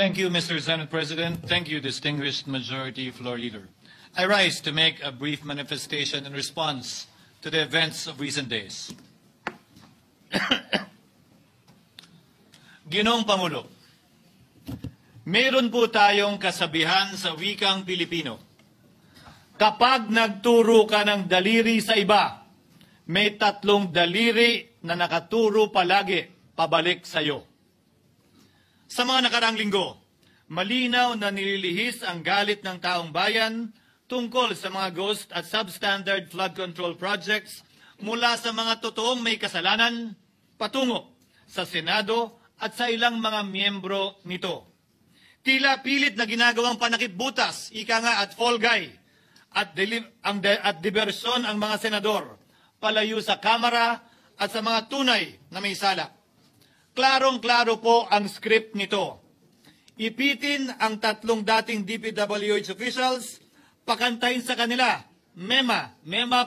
Thank you, Mr. Senate President. Thank you, distinguished Majority Floor Leader. I rise to make a brief manifestation in response to the events of recent days. Ginoong Pangulo, meron po tayong kasabihan sa wikang Pilipino. Kapag nagturo ka ng daliri sa iba, may tatlong daliri na nakaturo palagi pabalik sa iyo. Sa mga nakaraang linggo, malinaw na nililihis ang galit ng taong bayan tungkol sa mga ghost at substandard flood control projects mula sa mga totoong may kasalanan patungo sa Senado at sa ilang mga miyembro nito. Tila pilit na ginagawang panakipbutas, ika nga at fall guy, at diversyon ang mga senador palayo sa Kamara at sa mga tunay na may sala. Klarong-klaro po ang script nito. Ipitin ang tatlong dating DPWH officials, pakantayin sa kanila, mema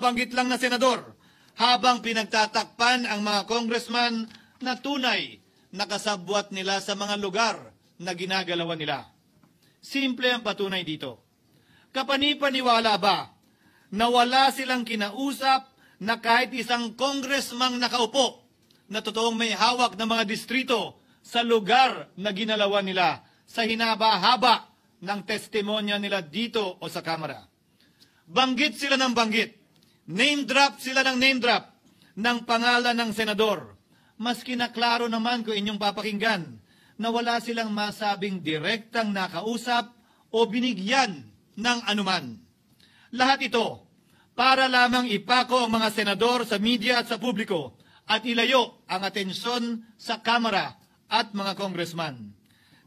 banggit lang na senador, habang pinagtatakpan ang mga congressman na tunay na kasabwat nila sa mga lugar na ginagalawan nila. Simple ang patunay dito. Kapanipaniwala ba na wala silang kinausap na kahit isang congressman nakaupo na totoong may hawak ng mga distrito sa lugar na ginalawan nila sa hinaba-haba ng testimonya nila dito o sa Kamara? Banggit sila ng banggit, name drop sila ng name drop ng pangalan ng senador. Mas kinaklaro naman ko inyong papakinggan na wala silang masabing direktang nakausap o binigyan ng anuman. Lahat ito para lamang ipako ang mga senador sa media at sa publiko at ilayo ang atensyon sa Kamara at mga congressman.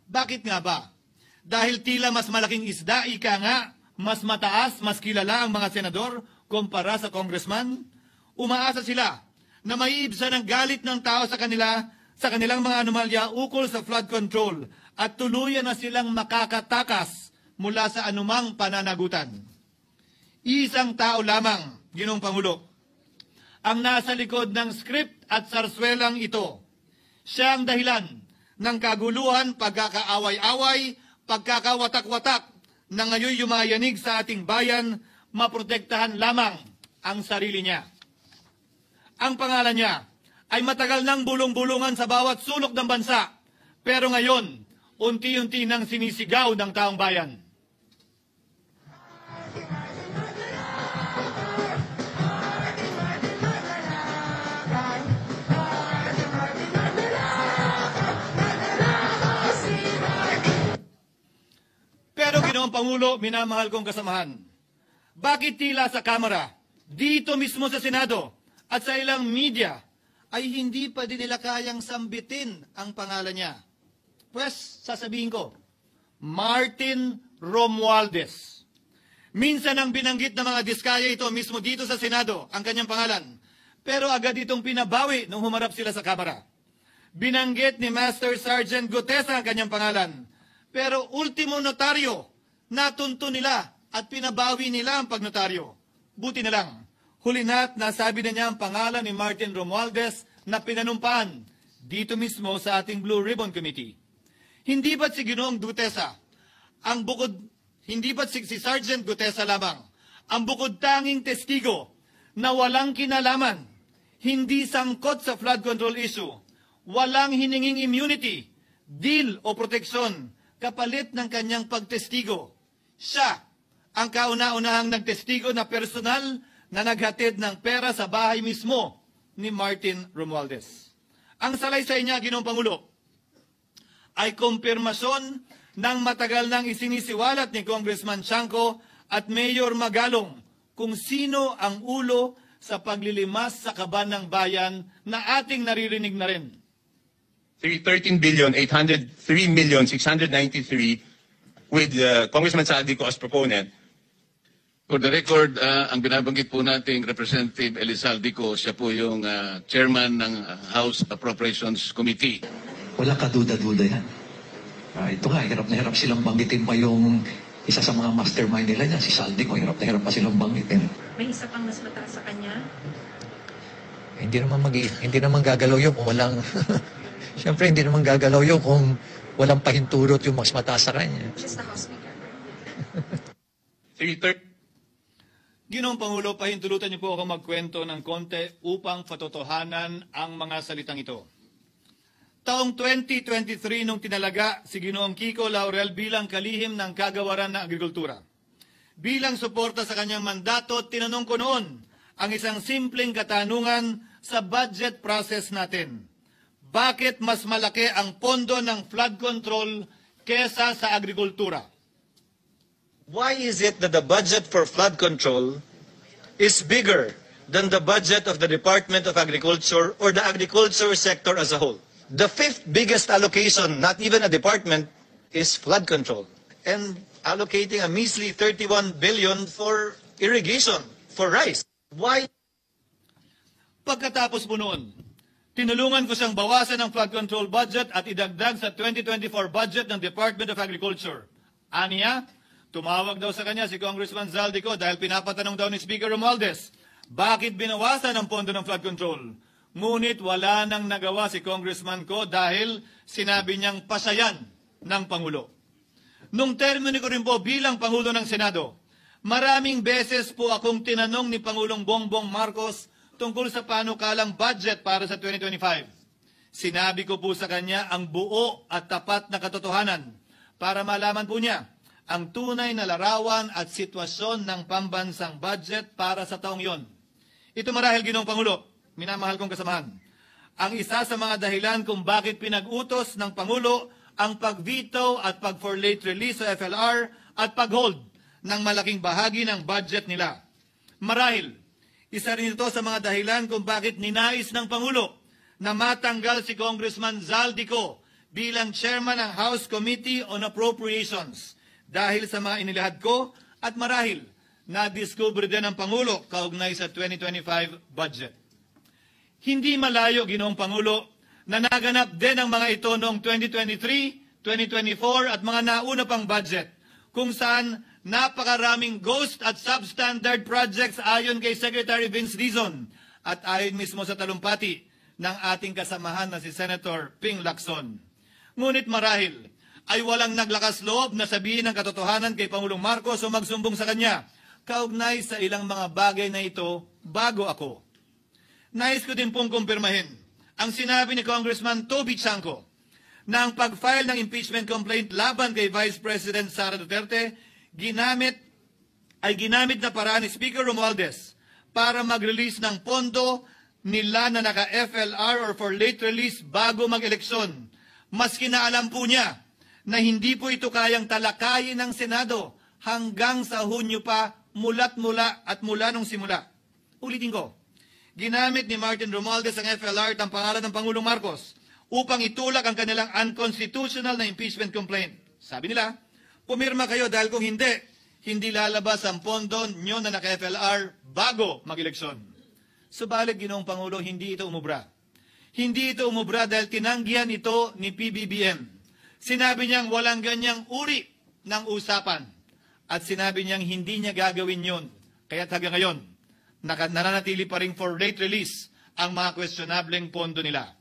Bakit nga ba? Dahil tila mas malaking isda, ika nga, mas mataas, mas kilala ang mga senador kumpara sa congressman? Umaasa sila na maiibsan ang galit ng tao sa kanilang mga anomalya ukol sa flood control at tuluyan na silang makakatakas mula sa anumang pananagutan. Isang tao lamang, Ginoong Pangulo, ang nasa likod ng script at sarswelang ito. Siya ang dahilan ng kaguluhan, pagkakaaway-away, pagkakawatak-watak na ngayon yumayanig sa ating bayan, maprotektahan lamang ang sarili niya. Ang pangalan niya ay matagal nang bulong-bulungan sa bawat sulok ng bansa, pero ngayon, unti-unti nang sinisigaw ng taong bayan. Pero Ginoong Pangulo, minamahal kong kasamahan, bakit tila sa Kamara, dito mismo sa Senado, at sa ilang media, ay hindi pa din nila kayang sambitin ang pangalan niya? Pues, sasabihin ko, Martin Romualdez. Minsan ang binanggit ng mga diskaya ito mismo dito sa Senado, ang kanyang pangalan. Pero agad itong pinabawi nung humarap sila sa Kamara. Binanggit ni Master Sergeant Gutesa ang kanyang pangalan. Pero ultimo notaryo, natunto nila at pinabawi nila ang pagnotaryo. Buti na lang, huli na't nasabi na niya ang pangalan ni Martin Romualdez na pinanumpaan dito mismo sa ating Blue Ribbon Committee. Hindi ba't si Ginoong Gutesa, hindi ba't si Sergeant Gutesa lamang, ang bukod tanging testigo na walang kinalaman, hindi sangkot sa flood control issue, walang hininging immunity, deal o proteksyon, kapalit ng kanyang pagtestigo. Siya ang kauna-unahang nagtestigo na personal na naghatid ng pera sa bahay mismo ni Martin Romualdez. Ang salaysay niya, Ginoong Pangulo, ay kumpirmasyon ng matagal nang isinisiwalat ni Congressman Chanco at Mayor Magalong kung sino ang ulo sa paglilimas sa kaban ng bayan na ating naririnig na rin. 13,803,693 with Congressman Saldico as proponent. For the record, ang binabanggit po nating Representative Elizaldico, siya po yung chairman ng House Appropriations Committee. Wala kaduda-duda yan. Ito nga, hirap na hirap silang banggitin pa yung isa sa mga mastermind nila niya, si Saldico, hirap na hirap pa silang banggitin. May isa pang mas mataas sa kanya? Hindi naman gagalaw yun kung walang Siyempre, hindi naman gagalaw yun kung walang pahintulot yung mas mataas sa kanya. Just the House Speaker. Sige, third. Ginoong Pangulo, pahintulutan niyo po ako magkwento ng konti upang patotohanan ang mga salitang ito. Taong 2023 nung tinalaga si Ginoong Kiko Laurel bilang kalihim ng kagawaran ng agrikultura. Bilang suporta sa kanyang mandato, tinanong ko noon ang isang simpleng katanungan sa budget process natin. Bakit mas malaki ang pondo ng flood control kesa sa agrikultura? Why is it that the budget for flood control is bigger than the budget of the Department of Agriculture or the agriculture sector as a whole? The fifth biggest allocation, not even a department, is flood control. And allocating a measly 31 billion for irrigation, for rice. Why? Pagkatapos po noon, tinulungan ko siyang bawasan ang flood control budget at idagdag sa 2024 budget ng Department of Agriculture. Aniya, tumawag daw sa kanya si Congressman Zaldico dahil pinapatanong daw ni Speaker Romualdez, bakit binawasan ang pondo ng flood control? Ngunit wala nang nagawa si Congressman ko dahil sinabi niyang pasayan ng Pangulo. Nung termino ko rin po bilang Pangulo ng Senado, maraming beses po akong tinanong ni Pangulong Bongbong Marcos tungkol sa panukalang budget para sa 2025. Sinabi ko po sa kanya ang buo at tapat na katotohanan para malaman po niya ang tunay na larawan at sitwasyon ng pambansang budget para sa taong yon. Ito marahil, Ginoong Pangulo, minamahal kong kasamahan, ang isa sa mga dahilan kung bakit pinag-utos ng Pangulo ang pag-veto at pag-for late release sa FLR at pag-hold ng malaking bahagi ng budget nila. Marahil, isa rin ito sa mga dahilan kung bakit ninais ng Pangulo na matanggal si Congressman Zaldico bilang chairman ng House Committee on Appropriations dahil sa mga inilahad ko at marahil na-discover din ng Pangulo kaugnay sa 2025 budget. Hindi malayo, Ginoong Pangulo, na naganap din ang mga ito noong 2023, 2024 at mga nauna pang budget kung saan napakaraming ghost at substandard projects ayon kay Secretary Vince Dizon at ayon mismo sa talumpati ng ating kasamahan na si Senator Ping Lacson. Ngunit marahil ay walang naglakas loob na sabihin ang katotohanan kay Pangulong Marcos o magsumbong sa kanya kaugnay sa ilang mga bagay na ito bago ako. Nais ko din pong kumpirmahin ang sinabi ni Congressman Toby Chanco na ang pag-file ng impeachment complaint laban kay Vice President Sara Duterte ginamit na paraan ni Speaker Romualdez para mag-release ng pondo nila na naka-FLR or for late release bago mag-eleksyon. Maski na alam po niya na hindi po ito kayang talakayin ng Senado hanggang sa Hunyo pa mula nung simula. Ulitin ko, ginamit ni Martin Romualdez ang FLR at ang pangalan ng Pangulong Marcos upang itulak ang kanilang unconstitutional na impeachment complaint. Sabi nila, pumirma kayo dahil kung hindi lalabas ang pondo nyo na naka-FLR bago mag-eleksyon. Subalit, Ginoong Pangulo, hindi ito umubra. Hindi ito umubra dahil tinanggihan ito ni PBBM. Sinabi niyang walang ganyang uri ng usapan at sinabi niyang hindi niya gagawin yon. Kaya't hanggang ngayon, nananatili pa rin for late release ang mga questionableng pondo nila.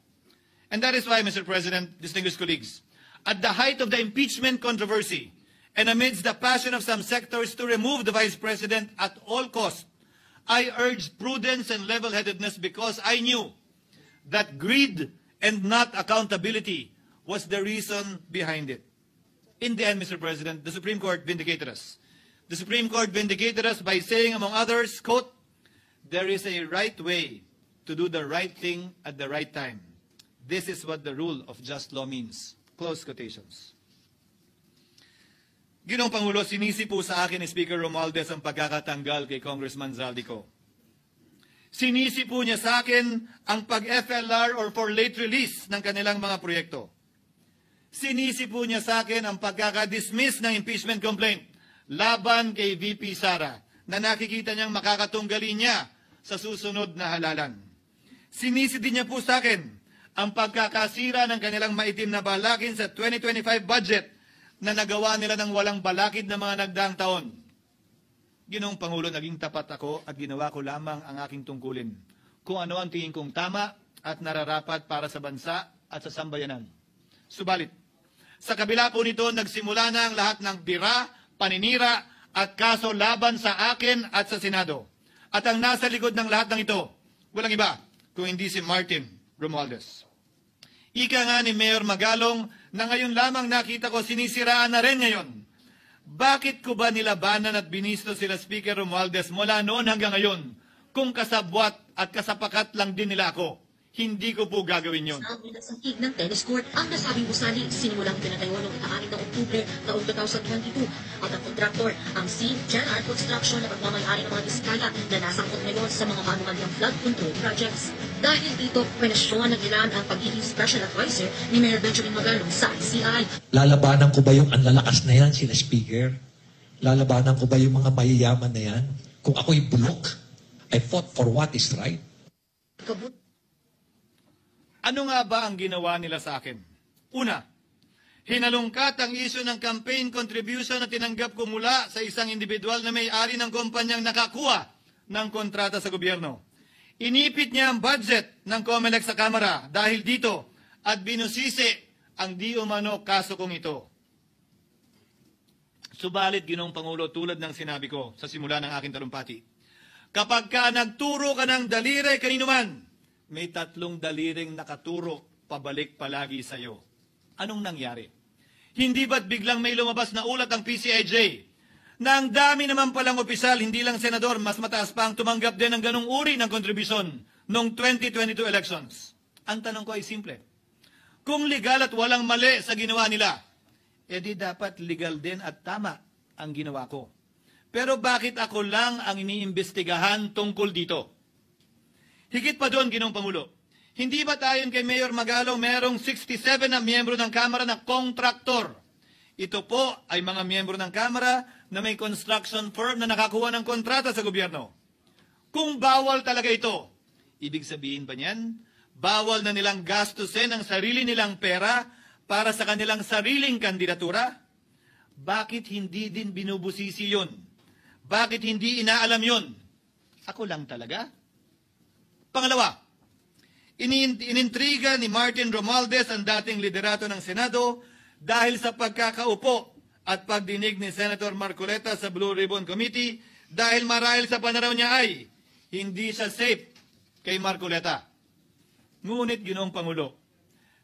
And that is why, Mr. President, distinguished colleagues, at the height of the impeachment controversy and amidst the passion of some sectors to remove the Vice President at all costs, I urged prudence and level-headedness because I knew that greed and not accountability was the reason behind it. In the end, Mr. President, the Supreme Court vindicated us. The Supreme Court vindicated us by saying, among others, quote, "There is a right way to do the right thing at the right time. This is what the rule of just law means." Close quotations. Ginoong Pangulo, sinisi po sa akin ni Speaker Romualdez ang pagkakatanggal kay Congressman Zaldico. Sinisi po niya sa akin ang pag-FLR or for late release ng kanilang mga proyekto. Sinisi po niya sa akin ang pagkakadismiss ng impeachment complaint laban kay VP Sara na nakikita niyang makakatunggali niya sa susunod na halalan. Sinisi din niya po sa akin ang pagkakasira ng kanilang maitim na balakin sa 2025 budget na nagawa nila ng walang balakid na mga nagdaang taon. Ginoong Pangulo, naging tapat ako at ginawa ko lamang ang aking tungkulin. Kung ano ang tingin kong tama at nararapat para sa bansa at sa sambayanan. Subalit, sa kabila po nito, nagsimula na ang lahat ng bira, paninira at kaso laban sa akin at sa Senado. At ang nasa likod ng lahat ng ito, walang iba kung hindi si Martin Romualdez. Ika nga ni Mayor Magalong na ngayon lamang nakita ko sinisiraan na rin ngayon. Bakit ko ba nilabanan at binisto sila Speaker Romualdez mula noon hanggang ngayon kung kasabwat at kasapakat lang din nila ako? Hindi ko po gagawin yon. Ang pinasangkig ng tennis court ang nasabing gusali sinimulang pinatayo noong 6 ng Oktubre taong 2022 at ang kontraktor ang C. General Construction na pagmamayari ng mga diskaya na nasangkot ngayon sa mga manumalyang flood control projects. Dahil dito, kwenestyon ng ilan ang pagiging special advisor ni Mayor Benjamin Magalong sa ICI. Lalabanan ko ba yung anlalakas na yan, sila Speaker? Lalabanan ko ba yung mga mayayaman na yan? Kung ako'y bulok, I fought for what is right. Kabut Ano nga ba ang ginawa nila sa akin? Una, hinalungkat ang isyu ng campaign contribution na tinanggap ko mula sa isang individual na may-ari ng kumpanyang nakakuha ng kontrata sa gobyerno. Inipit niya ang budget ng COMELEC sa Kamara dahil dito at binusisi ang di umano kaso kong ito. Subalit, Ginoong Pangulo, tulad ng sinabi ko sa simula ng aking talumpati, kapag ka nagturo ka ng daliri kanino man, may 3 daliring nakaturo pabalik palagi sa iyo. Anong nangyari? Hindi ba't biglang may lumabas na ulat ang PCIJ na ang dami naman palang opisyal, hindi lang senador, mas mataas pa ang tumanggap din ng ganong uri ng kontribusyon noong 2022 elections? Ang tanong ko ay simple. Kung legal at walang mali sa ginawa nila, edi dapat legal din at tama ang ginawa ko. Pero bakit ako lang ang iniimbestigahan tungkol dito? Higit pa doon, Ginoong Pangulo, hindi ba tayon kay Mayor Magalong merong 67 na miyembro ng Kamara na kontraktor? Ito po ay mga miyembro ng Kamara na may construction firm na nakakuha ng kontrata sa gobyerno. Kung bawal talaga ito, ibig sabihin ba niyan, bawal na nilang gastusin ang sarili nilang pera para sa kanilang sariling kandidatura? Bakit hindi din binubusisi yun? Bakit hindi inaalam yun? Ako lang talaga? Pangalawa, inintriga ni Martin Romualdez ang dating liderato ng Senado dahil sa pagkakaupo at pagdinig ni Senator Marcoleta sa Blue Ribbon Committee dahil marahil sa pananaw niya ay hindi siya safe kay Marcoleta. Ngunit, Ginoong Pangulo,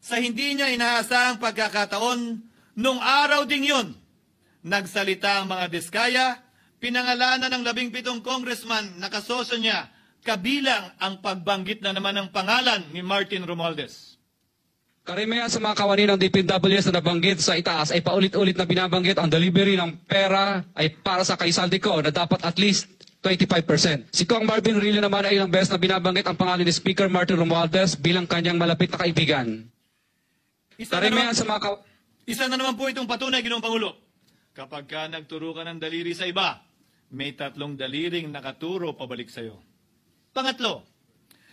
sa hindi niya inaasahang pagkakataon, nung araw ding yun, nagsalita ang mga diskaya, pinangalanan ng 17 congressman na kasosyo niya, kabilang ang pagbanggit na naman ng pangalan ni Martin Romualdez. Karamihan sa mga kawani ng DPWS na nabanggit sa itaas ay paulit-ulit na binabanggit ang delivery ng pera ay para sa kay Saldico na dapat at least 25%. Si Kong Marvin Rillo naman ay ilang beses na binabanggit ang pangalan ni Speaker Martin Romualdez bilang kanyang malapit na kaibigan. Isa na naman po itong patunay, Ginoong Pangulo. Kapag ka nagturo ka ng daliri sa iba, may 3 daliring nakaturo pabalik sa iyo. Pangatlo,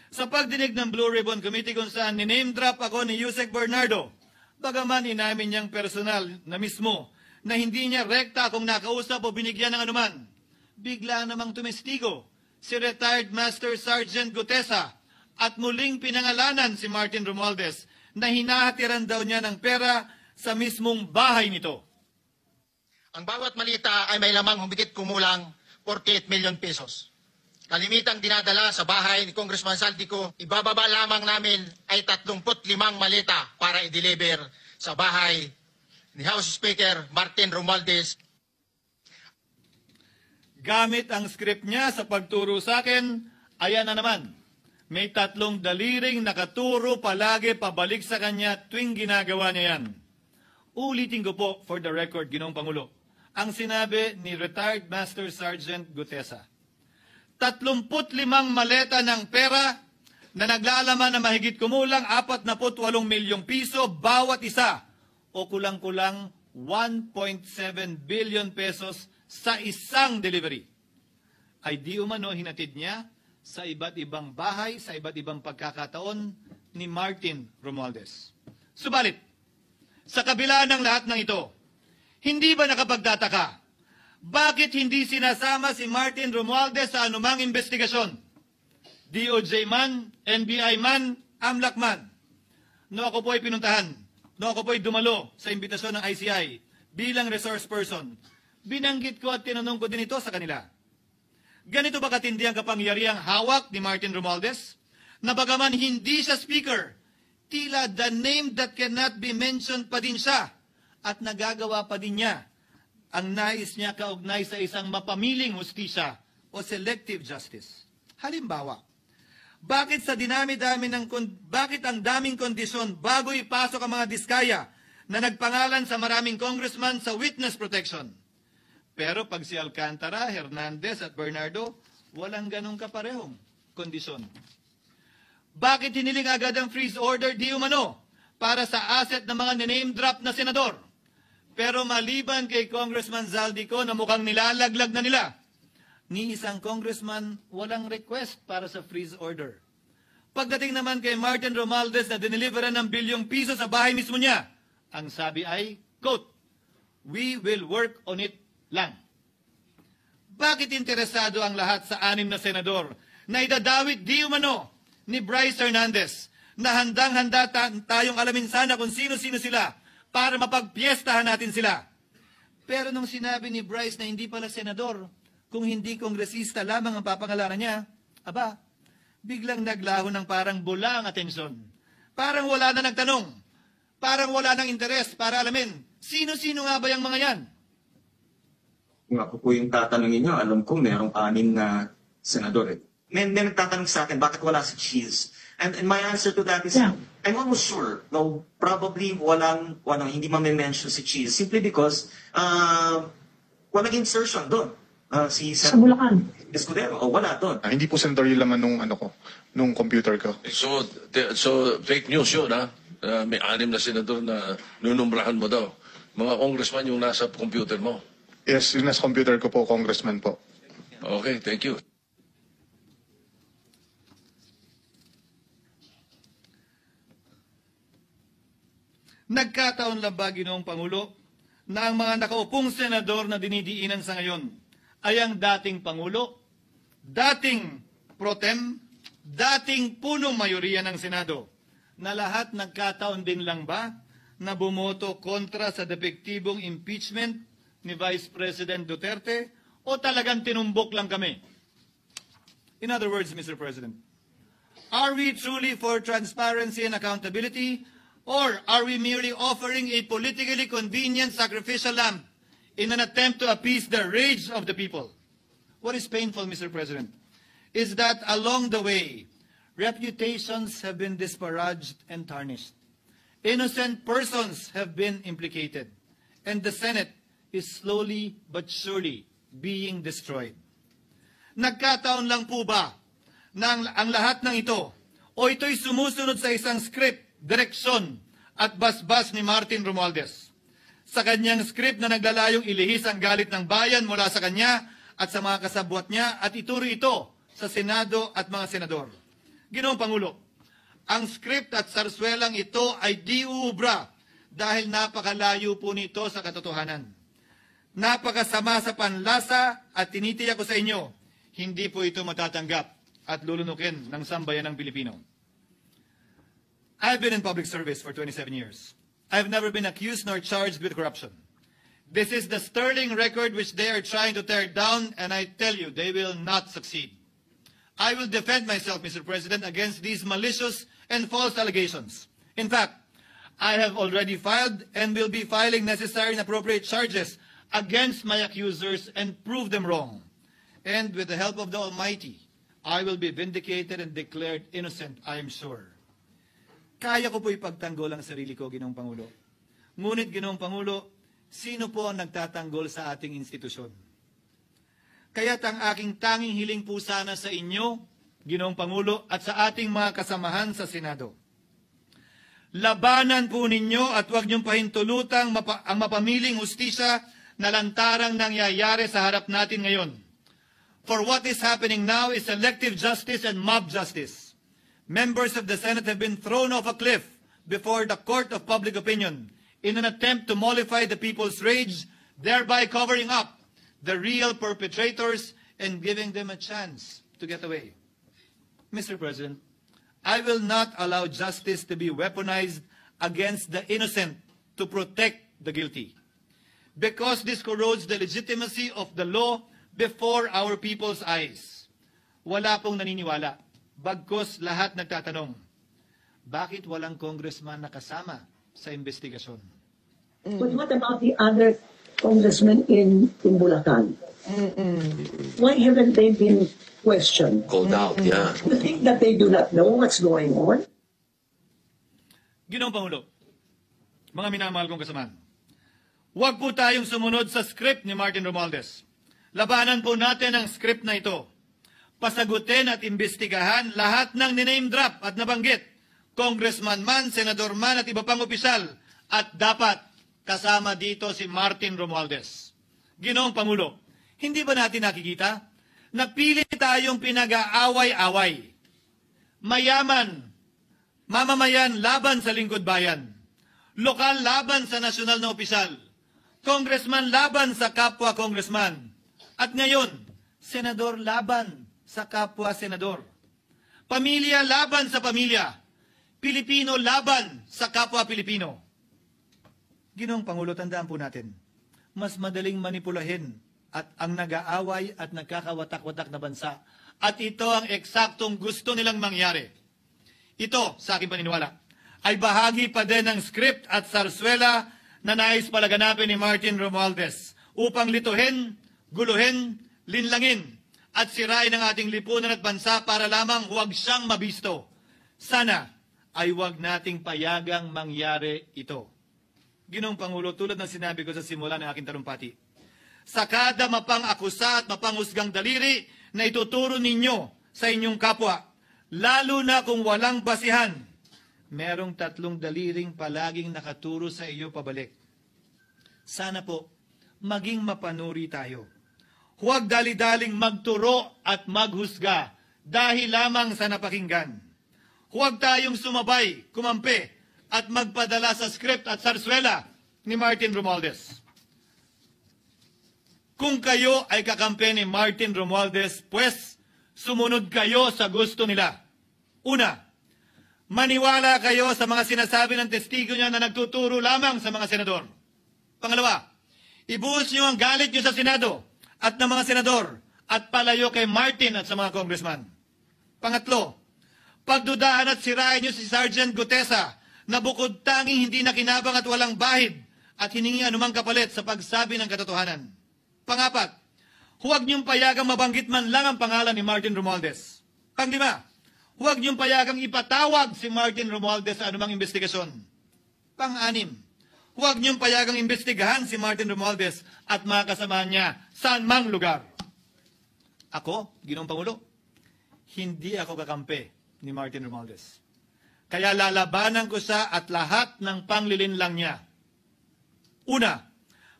sa pagdinig ng Blue Ribbon Committee kung saan niname drop ako ni Yusek Bernardo, bagaman inamin niyang personal na mismo na hindi niya rekta kung nakausap o binigyan ng anuman, bigla namang tumestigo si retired Master Sergeant Gutesa at muling pinangalanan si Martin Romualdez na hinahatiran daw niya ng pera sa mismong bahay nito. Ang bawat malita ay may lamang humigit kumulang 48 million pesos. Kalimitang dinadala sa bahay ni Congressman Saldico, ibababa lamang namin ay 35 malita para i-deliver sa bahay ni House Speaker Martin Romualdez. Gamit ang script niya sa pagturo sa akin, ayan na naman. May 3 daliring nakaturo palagi pabalik sa kanya tuwing ginagawa niya yan. Ulitin ko po for the record, Ginoong Pangulo, ang sinabi ni retired Master Sergeant Gutesa. 35 maleta ng pera na naglalaman na mahigit kumulang 48 milyong piso bawat isa o kulang-kulang 1.7 billion pesos sa isang delivery. Ay di umano hinatid niya sa iba't ibang bahay, sa iba't ibang pagkakataon ni Martin Romualdez. Subalit, sa kabila ng lahat ng ito, hindi ba nakapagtataka? Bakit hindi sinasama si Martin Romualdez sa anumang investigasyon? DOJ man, NBI man, AMLAC man. no ako po ay pinuntahan, no ako po ay dumalo sa imbitasyon ng ICI bilang resource person, binanggit ko at tinanong ko din ito sa kanila. Ganito ba katindi ang kapangyarihang hawak ni Martin Romualdez? Na bagaman hindi siya speaker, tila the name that cannot be mentioned pa din siya at nagagawa pa din niya ang nais niya kaugnay sa isang mapamiling hustisya o selective justice. Halimbawa, bakit ang daming kondisyon bago ipasok ang mga diskaya na nagpangalan sa maraming congressman sa witness protection? Pero pag si Alcantara, Hernandez at Bernardo, walang ganong kaparehong kondisyon. Bakit hiniling agad ang freeze order di umano para sa asset ng mga name drop na senador? Pero maliban kay Congressman Zaldico na mukhang nilalaglag na nila, ni isang congressman walang request para sa freeze order. Pagdating naman kay Martin Romualdez na diniliveran ng bilyong piso sa bahay mismo niya, ang sabi ay, quote, "We will work on it lang." Bakit interesado ang lahat sa 6 na senador na idadawit di umano ni Bryce Hernandez na handang-handa tayong alamin sana kung sino-sino sila para mapagpiestahan natin sila? Pero nung sinabi ni Bryce na hindi pala senador, kung hindi kongresista lamang ang papangalanan niya, aba, biglang naglaho ng parang bula ang atensyon. Parang wala na nagtanong. Parang wala nang interes para alamin, sino-sino nga ba yung mga yan? Kung ako po yung tatanungin nyo, alam ko merong 6 na senador eh. May nagtatanong sa akin, bakit wala si Cheese? And my answer to that is, I'm almost sure, no, probably hindi ma-mention si Cheese simply because walang insertion doon. Si Sa Bulacan. Escudero, wala doon. Hindi po senador yung laman nung computer ko. So fake news yun, ha? May 6 na senador na nunumbrahan mo daw. Mga congressman yung nasa computer mo. Yes, yung nasa computer ko po, congressman po. Okay, thank you. Nagkataon lang ba, Ginoong Pangulo, na ang mga nakaupong senador na dinidiinan sa ngayon ay ang dating Pangulo, dating pro tem, dating punong mayoriya ng Senado, na lahat nagkataon din lang ba na bumoto kontra sa depektibong impeachment ni Vice President Duterte o talagang tinumbok lang kami? In other words, Mr. President, are we truly for transparency and accountability, or are we merely offering a politically convenient sacrificial lamb in an attempt to appease the rage of the people? What is painful, Mr. President, is that along the way, reputations have been disparaged and tarnished. Innocent persons have been implicated, and the Senate is slowly but surely being destroyed. Nagkataon lang po ba na ang lahat ng ito o ito'y sumusunod sa isang script, direksyon at basbas ni Martin Romualdez? Sa kanyang script na naglalayong ilihis ang galit ng bayan mula sa kanya at sa mga kasabwat niya at ituro ito sa Senado at mga senador. Ginoong Pangulo, ang script at sarswelang ito ay di uubra dahil napakalayo po nito sa katotohanan. Napakasama sa panlasa at tinitiyak ko sa inyo, hindi po ito matatanggap at lulunukin ng sambayanang Pilipino. I've been in public service for 27 years. I've never been accused nor charged with corruption. This is the sterling record which they are trying to tear down, and I tell you, they will not succeed. I will defend myself, Mr. President, against these malicious and false allegations. In fact, I have already filed and will be filing necessary and appropriate charges against my accusers and prove them wrong. And with the help of the Almighty, I will be vindicated and declared innocent, I am sure. Kaya ko po ipagtanggol ang sarili ko, Ginoong Pangulo. Ngunit, Ginoong Pangulo, sino po ang nagtatanggol sa ating institusyon? Kaya't ang aking tanging hiling po sana sa inyo, Ginoong Pangulo, at sa ating mga kasamahan sa Senado. Labanan po ninyo at huwag niyong pahintulutang ang mapamiling hustisya na lantarang nangyayari sa harap natin ngayon. For what is happening now is selective justice and mob justice. Members of the Senate have been thrown off a cliff before the court of public opinion in an attempt to mollify the people's rage, thereby covering up the real perpetrators and giving them a chance to get away. Mr. President, I will not allow justice to be weaponized against the innocent to protect the guilty. Because this corrodes the legitimacy of the law before our people's eyes. Wala pong naniniwala. Bagkus lahat nagtatanong, bakit walang congressman nakasama sa investigasyon? But what about the other congressmen in Bulacan? Why haven't they been questioned? Called out, yeah. You think that they do not know what's going on? Ginoong Pangulo, mga minamahal kong kasamaan, huwag po tayong sumunod sa script ni Martin Romualdez. Labanan po natin ang script na ito. Pasagutin at imbestigahan lahat ng niname drop at nabanggit, congressman man, senador man at iba pang opisyal, at dapat kasama dito si Martin Romualdez. Ginoong Pangulo, hindi ba natin nakikita? Napili tayong pinag-aaway-away. Mayaman, mamamayan laban sa lingkod bayan. Lokal laban sa nasyonal na opisyal. Congressman laban sa kapwa congressman. At ngayon, senador laban sa kapwa senador. Pamilya laban sa pamilya. Pilipino laban sa kapwa Pilipino. Ginoong Pangulo, tandaan po natin, mas madaling manipulahin at ang nag-aaway at nagkakawatak-watak na bansa. At ito ang eksaktong gusto nilang mangyari. Ito, sa aking paniniwala, ay bahagi pa din ng script at sarswela na nais palaganapin ni Martin Romualdez upang lituhin, guluhin, linlangin at sirain ang ating lipunan at bansa para lamang huwag siyang mabisto. Sana ay huwag nating payagang mangyari ito. Ginoong Pangulo, tulad ng sinabi ko sa simula ng aking talumpati, sa kada mapang-akusa at mapanghusgang daliri na ituturo ninyo sa inyong kapwa, lalo na kung walang basihan, merong 3 daliring palaging nakaturo sa iyo pabalik. Sana po, maging mapanuri tayo. Huwag dali-daling magturo at maghusga dahil lamang sa napakinggan. Huwag tayong sumabay, kumampi, at magpadala sa script at sarswela ni Martin Romualdez. Kung kayo ay kakampi ni Martin Romualdez, pues sumunod kayo sa gusto nila. Una, maniwala kayo sa mga sinasabi ng testigo niya na nagtuturo lamang sa mga senador. Pangalawa, ibuhos niyo ang galit niyo sa Senado at ng mga senador at palayo kay Martin at sa mga congressman. Pangatlo, pagdudahan at sirain niyo si Sergeant Gutesa na bukod tanging hindi nakinabang at walang bahid at hiningi anumang kapalit sa pagsabi ng katotohanan. Pangapat, huwag niyong payagang mabanggit man lang ang pangalan ni Martin Romualdez. Panglima, huwag niyong payagang ipatawag si Martin Romualdez sa anumang investigasyon. Pang-anim, huwag niyong payagang imbestigahan si Martin Romualdez at mga kasama niya saan mang lugar. Ako, Ginoong Pangulo, hindi ako kakampi ni Martin Romualdez. Kaya lalabanan ko siya at lahat ng panglilinlang niya. Una,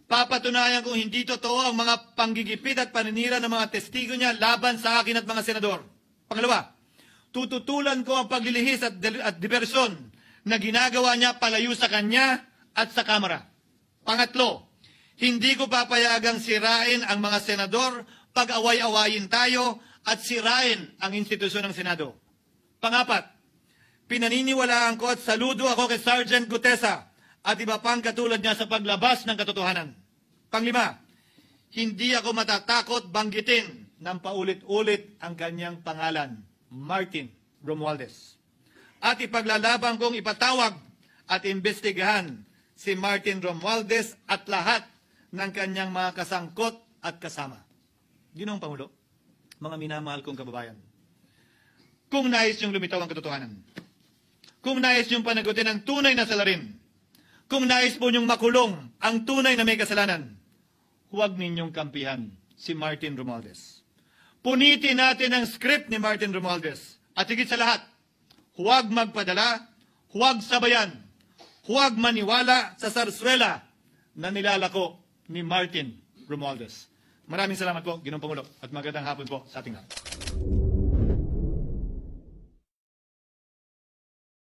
papatunayan kung hindi totoo ang mga panggigipit at paninira ng mga testigo niya laban sa akin at mga senador. Pangalawa, tututulan ko ang paglilihis at diversyon na ginagawa niya palayo sa kanya at sa Kamara. Pangatlo, hindi ko papayagang sirain ang mga senador pag away-awayin tayo at sirain ang institusyon ng Senado. Pangapat, pinaniniwalaan ko at saludo ako kay Sergeant Gutesa at iba pang katulad niya sa paglabas ng katotohanan. Panglima, hindi ako matatakot banggitin ng paulit-ulit ang kanyang pangalan, Martin Romualdez. At ipaglalaban kong ipatawag at imbestigahan si Martin Romualdez at lahat ng kanyang mga kasangkot at kasama. Ginoong Pangulo, mga minamahal kong kababayan, kung nais niyong lumitaw ang katotohanan, kung nais niyong panagutin ang tunay na salarin, kung nais po niyong makulong ang tunay na may kasalanan, huwag ninyong kampihan si Martin Romualdez. Punitin natin ang script ni Martin Romualdez. At higit sa lahat, huwag magpadala, huwag sabayan, huwag maniwala sa sarswela na nilalako ni Martin Romualdez. Maraming salamat po, Ginoong Pangulo, at magandang hapon po sa ating lahat.